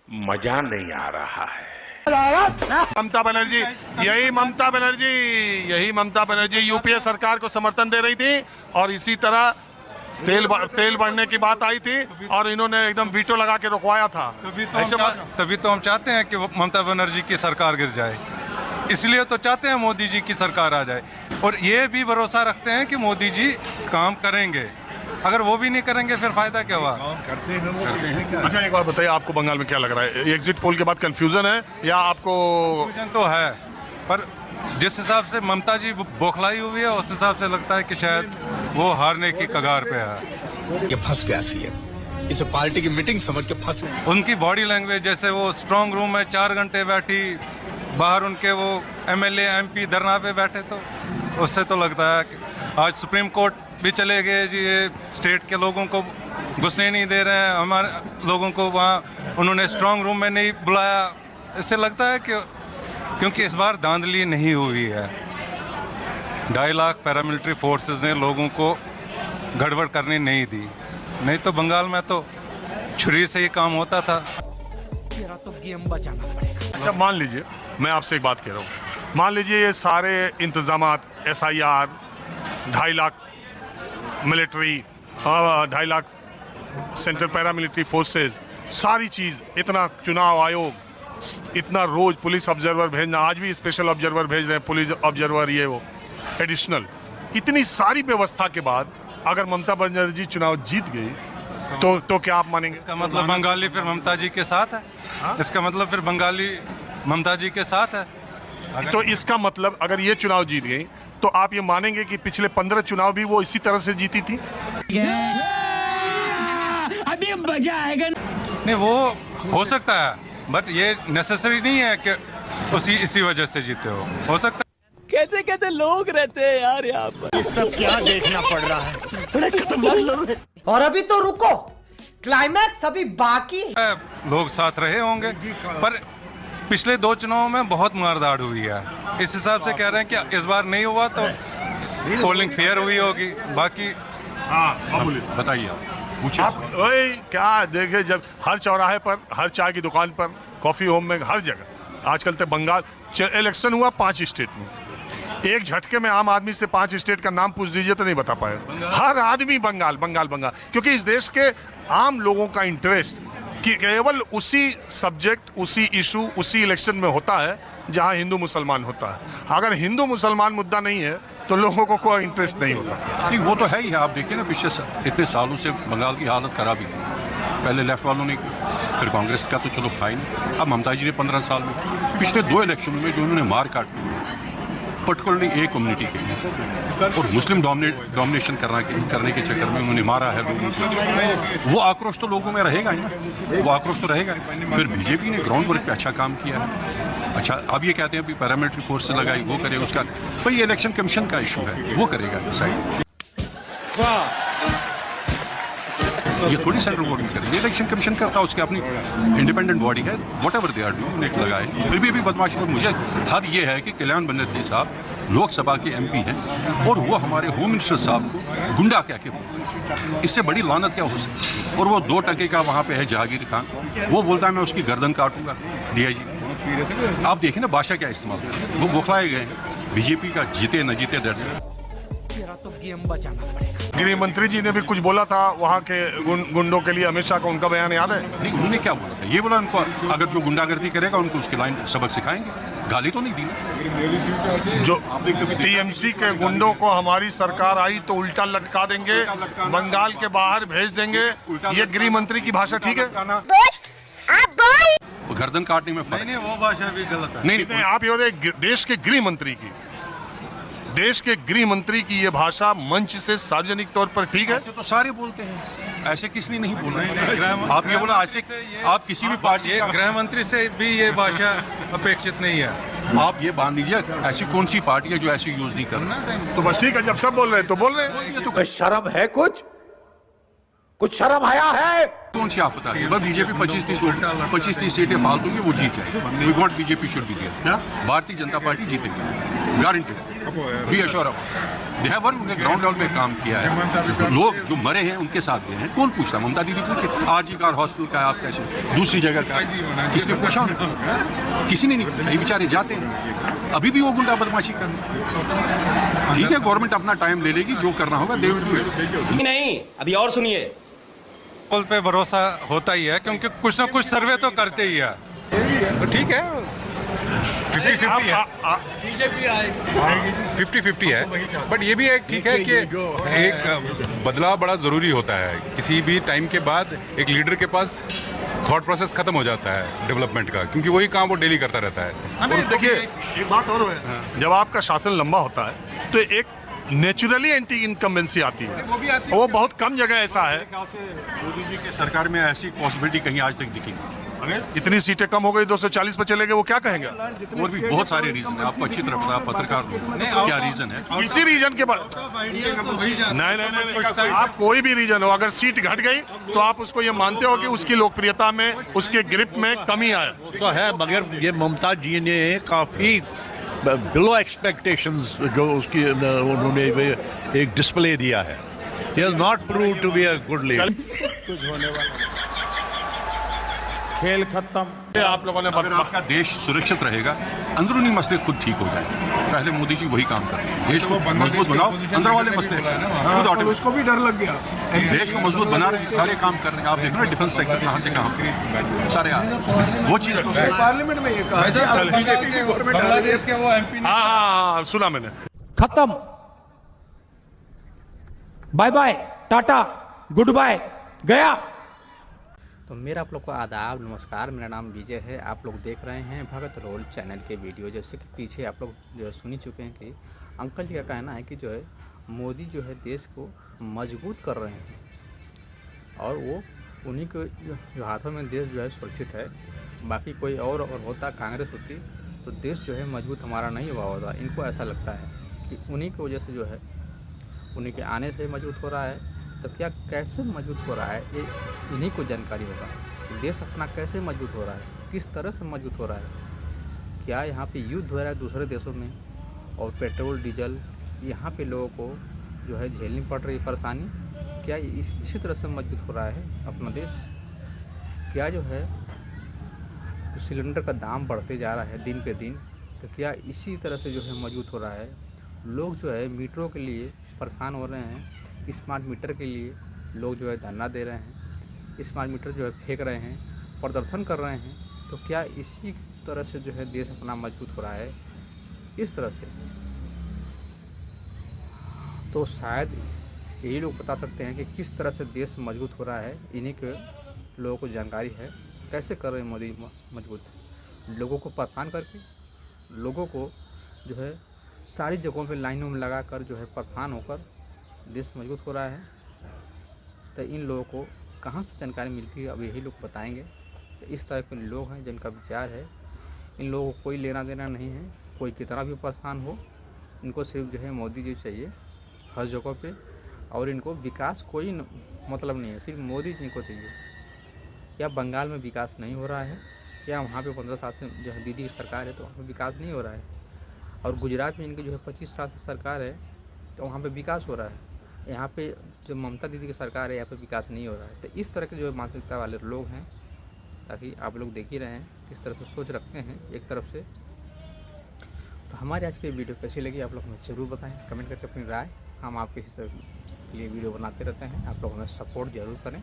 मजा नहीं आ रहा है। ममता बनर्जी यही ममता बनर्जी यूपीए सरकार को समर्थन दे रही थी और इसी तरह तेल बढ़ने की बात आई थी और इन्होंने एकदम वीटो लगा के रुकवाया था। तभी तो हम चाहते हैं कि ममता बनर्जी की सरकार गिर जाए, इसलिए तो चाहते हैं मोदी जी की सरकार आ जाए और ये भी भरोसा रखते हैं कि मोदी जी काम करेंगे। अगर वो भी नहीं करेंगे फिर फायदा क्या हुआ? अच्छा एक बात बताइए, आपको बंगाल में क्या लग रहा है? एग्जिट पोल के बाद कंफ्यूजन है या आपको? कंफ्यूजन तो है, पर जिस हिसाब से ममता जी बौखलाई हुई है उस हिसाब से लगता है कि शायद वो हारने की कगार पे है। ये फंस गया सीएम, इसे पार्टी की मीटिंग समझ के फंस गया। उनकी बॉडी लैंग्वेज, जैसे वो स्ट्रांग रूम में 4 घंटे बैठी, बाहर उनके वो एमएलए एमपी धरना पे बैठे, तो उससे तो लगता है कि आज सुप्रीम कोर्ट भी चले गए जी, ये स्टेट के लोगों को घुसने नहीं दे रहे हैं, हमारे लोगों को वहाँ उन्होंने स्ट्रांग रूम में नहीं बुलाया। इससे लगता है कि क्योंकि इस बार धांधली नहीं हुई है, 2.5 लाख पैरामिलिट्री फोर्सेस ने लोगों को गड़बड़ करने नहीं दी, नहीं तो बंगाल में तो छुरी से ही काम होता था। तो गेम बचाना पड़ेगा। अच्छा मान लीजिए, मैं आपसे एक बात कह रहा हूँ, मान लीजिए ये सारे इंतजामात, SIR, 2.5 lakh military, 2.5 lakh central paramilitary forces, सारी चीज़, इतना चुनाव आयोग, इतना रोज पुलिस ऑब्जर्वर भेजना, आज भी स्पेशल ऑब्जर्वर भेज रहे हैं, पुलिस ऑब्जर्वर ये वो एडिशनल, इतनी सारी व्यवस्था के बाद अगर ममता बनर्जी चुनाव जीत गई तो क्या आप मानेंगे? इसका मतलब बंगाली फिर ममता जी के साथ है। इसका मतलब फिर बंगाली ममता जी के साथ है। तो इसका मतलब अगर ये चुनाव जीत गई तो आप ये मानेंगे कि पिछले 15 चुनाव भी वो इसी तरह से जीती थी? अभी मजा आएगा। नहीं, वो हो सकता है, बट ये नेसेसरी नहीं है कि इसी वजह से जीते हो सकता है। कैसे कैसे लोग रहते हैं यार यहाँ पर, सब क्या देखना पड़ रहा है? बड़े खतरनाक लोग हैं। और अभी तो रुको, क्लाइमैक्स अभी बाकी। लोग साथ रहे होंगे, पर पिछले 2 चुनावों में बहुत मारदाड़ हुई है, इस हिसाब से कह रहे हैं कि इस बार नहीं हुआ तो पोलिंग फेयर हुई होगी। बाकी बताइए आप वही क्या देखे, जब हर चौराहे पर, हर चाय की दुकान पर, कॉफी होम में, हर जगह आजकल तो बंगाल इलेक्शन हुआ 5 स्टेट में, एक झटके में आम आदमी से 5 स्टेट का नाम पूछ दीजिए तो नहीं बता पाएगा। हर आदमी बंगाल बंगाल बंगाल, क्योंकि इस देश के आम लोगों का इंटरेस्ट कि केवल उसी सब्जेक्ट, उसी इशू, उसी इलेक्शन में होता है जहां हिंदू मुसलमान होता है। अगर हिंदू मुसलमान मुद्दा नहीं है तो लोगों को कोई इंटरेस्ट नहीं होता। नहीं, वो तो है ही। आप देखिए ना, पिछले इतने सालों से बंगाल की हालत खराब ही थी। पहले लेफ्ट वालों ने, फिर कांग्रेस का तो चलो फाइन, अब ममता जी ने 15 साल में, पिछले 2 इलेक्शनों में जो उन्होंने मार काट दी, पर्टिकुलरली एक कम्युनिटी के लिए और मुस्लिम डोमिनेशन करने के चक्कर में उन्होंने मारा है लोगों को, वो आक्रोश तो लोगों में रहेगा ही ना, वो आक्रोश तो रहेगा। फिर बीजेपी ने ग्राउंड वर्क पे अच्छा काम किया है। अच्छा, अब ये कहते हैं अभी पैरामिलिट्री फोर्स लगाई, वो करे, उसका भाई ये इलेक्शन कमीशन का इशू है, वो करेगा डिसाइड। ये थोड़ी सेंट्रल गवर्नमेंट करेगी, इलेक्शन कमीशन करता है, उसकी अपनी इंडिपेंडेंट बॉडी है, व्हाटएवर दे आर डूइंग उन्हें लगाए। फिर भी बदमाशी। और मुझे हद ये है कि कल्याण बनर्जी साहब लोकसभा के MP हैं और वो हमारे होम मिनिस्टर साहब को गुंडा कह के, इससे बड़ी लानत क्या हो सकती है? और वो 2 टके का वहाँ पे है जहांगीर खान, वो बोलता है मैं उसकी गर्दन काटूंगा। DIG आप देखिए ना भाषा क्या इस्तेमाल कर, वो बौखलाए गए बीजेपी का जीते न जीते दर्ज। तो गेम बचाना पड़ेगा। गृह मंत्री जी ने भी कुछ बोला था वहाँ के गुंडों के लिए, अमित शाह का उनका बयान याद है? नहीं, उन्होंने क्या बोला था? ये बोला उनको अगर जो गुंडागर्दी करेगा उनको उसकी लाइन सबक सिखाएंगे, गाली तो नहीं दी। जो TMC के गुंडों को हमारी सरकार आई तो उल्टा लटका देंगे, बंगाल के बाहर भेज देंगे, ये गृह मंत्री की भाषा ठीक है? गर्दन काटने में फर्क। नहीं, वो भाषा भी गलत है। नहीं, आप ये बताइए, देश के गृह मंत्री की ये भाषा मंच से सार्वजनिक तौर पर ठीक है? ऐसे तो सारे बोलते हैं, ऐसे किसने नहीं बोला। आप ये बोला ऐसे, आप किसी भी पार्टी, गृह मंत्री से भी ये भाषा अपेक्षित नहीं है। आप ये मान लीजिए, ऐसी कौन सी पार्टी है जो ऐसी यूज नहीं करना? तो बस ठीक है, जब सब बोल रहे हैं तो बोल रहे हैं। शर्म है? कुछ शर्म आया है? कौन सी आफत आ गई? बस बीजेपी 25-30 सीटें फालतू की वो जीत जाएगी। We want BJP should be there. Bharatiya Janata Party जीतेगी, guaranteed, be assured. They have उन्होंने ग्राउंड लेवल पे काम किया है। लोग जो मरे हैं उनके साथ गए हैं, कौन पूछता? ममता दीदी पूछे आरजी कार हॉस्पिटल का आप कैसे, दूसरी जगह का, किसने पूछा उन्हें? किसी ने नहीं पूछा। ये बेचारे जाते हैं, अभी भी वो गुंडा बदमाशी कर रहे हैं। ठीक है, गवर्नमेंट अपना टाइम ले लेगी, जो करना होगा दे विल डू इट। नहीं, अभी और सुनिए। पोल पे भरोसा होता ही है, क्योंकि कुछ ना कुछ सर्वे तो करते ही है। तो ठीक है, 50-50 है, 50-50 है। बट ये भी एक ठीक है कि एक बदलाव बड़ा ज़रूरी होता है। किसी भी टाइम के बाद एक लीडर के पास थॉट प्रोसेस खत्म हो जाता है डेवलपमेंट का, क्योंकि वही काम वो डेली करता रहता है। देखिए एक बात और है, जब आपका शासन लंबा होता है तो एक नेचुरली एंटी इनकम्बेंसी आती है, वो बहुत कम जगह ऐसा है। मोदी जी की सरकार में ऐसी पॉसिबिलिटी कहीं आज तक दिखी नहीं। इतनी सीटें कम हो गई, 240 पे चले गए, वो क्या कहेंगे? और भी बहुत सारे रीजन है, आपको अच्छी तरह पता, पत्रकार हो, क्या रीजन है। इसी रीजन के बाद नहीं, आप कोई भी रीजन हो, अगर सीट घट गई तो आप उसको ये मानते हो कि उसकी लोकप्रियता में, उसके ग्रिप में कमी आया तो है, मगर ये ममता जी ने काफी बिलो एक्सपेक्टेशंस जो उसकी उन्होंने एक डिस्प्ले दिया है। He has not proved to be a good leader. खेल खत्म। आप लोगों ने अगर आपका देश सुरक्षित रहेगा, अंदरूनी मसले खुद ठीक हो जाएंगे। पहले मोदी जी वही काम कर रहे हैं। देश को मजबूत बनाओ, अंदर वाले मसले खुद उसको भी डर लग गया। देश को मजबूत बना रहे हैं, सारे काम कर रहे हैं। आप देख रहे हैं डिफेंस सेक्टर कहाँ से कहाँ सारे आ रहे हैं। वो चीज़ पार्लियामेंट में ये बांग्लादेश के वो MP ने हाँ, सुना मैंने। खत्म, bye bye, tata, goodbye, गया। तो मेरा आप लोग को आदाब, नमस्कार। मेरा नाम विजय है। आप लोग देख रहे हैं भगत रोल चैनल के वीडियो। जैसे कि पीछे आप लोग जो है सुन ही चुके हैं कि अंकल जी का कहना है कि जो है मोदी जो है देश को मजबूत कर रहे हैं, और वो उन्हीं के जो हाथों में देश जो है सुरक्षित है। बाकी कोई और होता, कांग्रेस होती, तो देश जो है मजबूत हमारा नहीं हुआ होता। इनको ऐसा लगता है कि उन्हीं की वजह से जो है, उन्हीं के आने से मजबूत हो रहा है। तो क्या कैसे मजबूत हो रहा है, ये इन्हीं को जानकारी होगा। देश अपना कैसे मजबूत हो रहा है, किस तरह से मजबूत हो रहा है। क्या यहाँ पे युद्ध हो रहा है दूसरे देशों में, और पेट्रोल डीजल यहाँ पे लोगों को जो है झेलनी पड़ रही परेशानी, क्या इसी तरह से मजबूत हो रहा है अपना देश? क्या जो है सिलेंडर का दाम बढ़ते जा रहा है दिन पे दिन, तो क्या इसी तरह से जो है मजबूत हो रहा है? लोग जो है मीटरों के लिए परेशान हो रहे हैं, स्मार्ट मीटर के लिए लोग जो है धरना दे रहे हैं, स्मार्ट मीटर जो है फेंक रहे हैं, प्रदर्शन कर रहे हैं। तो क्या इसी तरह से जो है देश अपना मजबूत हो रहा है? इस तरह से तो शायद यही लोग बता सकते हैं कि किस तरह से देश मजबूत हो रहा है। इन्हीं के लोगों को जानकारी है कैसे कर रहे हैं मोदी मजबूत। लोगों को परेशान करके, लोगों को जो है सारी जगहों पे लाइनों में लगा कर जो है परेशान होकर देश मजबूत हो रहा है। तो इन लोगों को कहाँ से जानकारी मिलती है, अब यही लोग बताएंगे। तो इस तरह के लोग हैं जिनका विचार है, इन लोगों को कोई लेना देना नहीं है। कोई कितना भी परेशान हो, इनको सिर्फ जो है मोदी जी चाहिए हर जगह पे, और इनको विकास कोई मतलब नहीं है, सिर्फ मोदी जी को चाहिए। क्या बंगाल में विकास नहीं हो रहा है? क्या वहाँ पे 15 साल से जो है दीदी की सरकार है तो वहाँ पर विकास नहीं हो रहा है? और गुजरात में इनकी जो है 25 साल से सरकार है तो वहाँ पे विकास हो रहा है। यहाँ पे जो ममता दीदी की सरकार है, यहाँ पे विकास नहीं हो रहा है। तो इस तरह के जो मानसिकता वाले लोग हैं, ताकि आप लोग देख ही रहे हैं किस तरह से सोच रखते हैं एक तरफ से। तो हमारे आज की वीडियो कैसी लगी आप लोग हमें ज़रूर बताएं, कमेंट करके अपनी राय। हम आपके इसी तरह के लिए वीडियो बनाते रहते हैं, आप लोग हमें सपोर्ट ज़रूर करें।